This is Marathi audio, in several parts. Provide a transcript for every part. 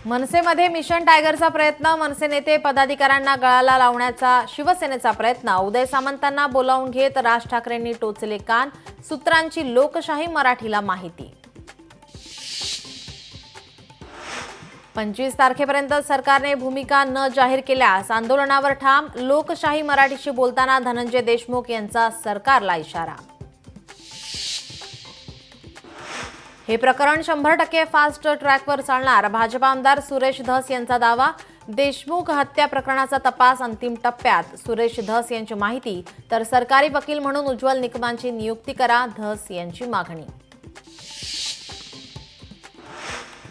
मनसेमध्ये मिशन टायगरचा प्रयत्न, मनसे नेते पदाधिकाऱ्यांना गळाला लावण्याचा शिवसेनेचा प्रयत्न, उदय सामंतांना बोलावून घेत राज ठाकरेंनी टोचले कान, सूत्रांची लोकशाही मराठीला माहिती। 25 तारखेपर्यंत सरकारने भूमिका न जाहीर केल्यास आंदोलनावर ठाम, लोकशाही मराठीशी बोलताना धनंजय देशमुख यांचा सरकारला इशारा। हे प्रकरण 100% फास्ट ट्रॅकवर चालणार, भाजप आमदार सुरेश धस यांचा दावा। देशमुख हत्या प्रकरणाचा तपास अंतिम टप्प्यात, सुरेश धस यांची माहिती। तर सरकारी वकील म्हणून उज्ज्वल निकमांची नियुक्ती करा, धस यांची मागणी।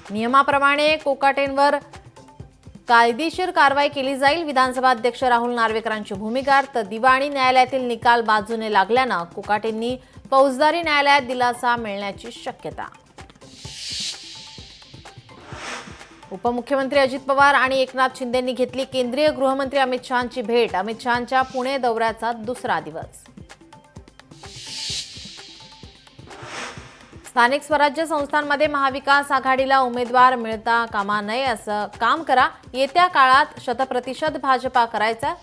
नियमाप्रमाणे कोकाटेंवर कायदेशीर कारवाई केली जाईल, विधानसभा अध्यक्ष राहुल नार्वेकरांची भूमिका। तर दिवाणी न्यायालयातील निकाल बाजूने लागल्यानं कोकाटेंनी फौजदारी न्यायालयात दिलासा मिळण्याची शक्यता। उपमुख्यमंत्री अजित पवार आणि एकनाथ शिंदेंनी घेतली केंद्रीय गृहमंत्री अमित शहांची भेट, अमित शहांच्या पुणे दौऱ्याचा दुसरा दिवस। स्थानिक स्वराज्य संस्थांमध्ये महाविकास आघाडीला उमेदवार मिळता कामा नये, असं काम करा, येत्या काळात 100% भाजपा करायचा,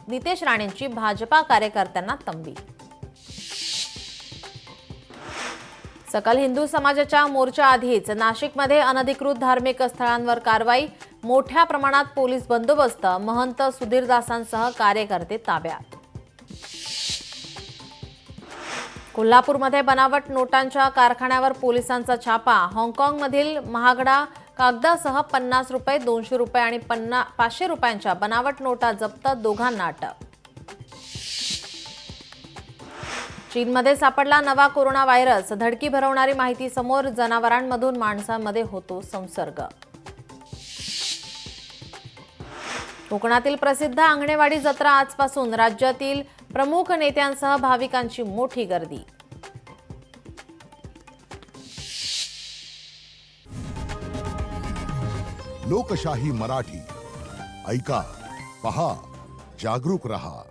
नितेश राणेंची भाजपा कार्यकर्त्यांना तंबी। सकल हिंदू समाजाच्या मोर्चा आधीच नाशिकमध्ये अनधिकृत धार्मिक स्थळांवर कारवाई, मोठ्या प्रमाणात पोलीस बंदोबस्त, महंत सुधीरदासांसह कार्यकर्ते ताब्यात। कोल्हापूरमध्ये बनावट नोटांच्या कारखान्यावर पोलिसांचा छापा, हाँगकाँगमधील महागडा कागदासह 50 रुपये, 200 रुपये आणि 500 रुपयांच्या बनावट नोटा जप्त, दोघांना अटक। चीनमध्ये सापडला नवा कोरोना व्हायरस, धडकी भरवणारी माहिती समोर, जनावरांमधून माणसांमध्ये होतो संसर्ग। कोकणातील प्रसिद्ध आंगणेवाडी जत्रा आजपासून, राज्यातील प्रमुख नेत्यांसह भाविकांची मोठी गर्दी। लोकशाही मराठी ऐका, पहा, जागरूक रहा।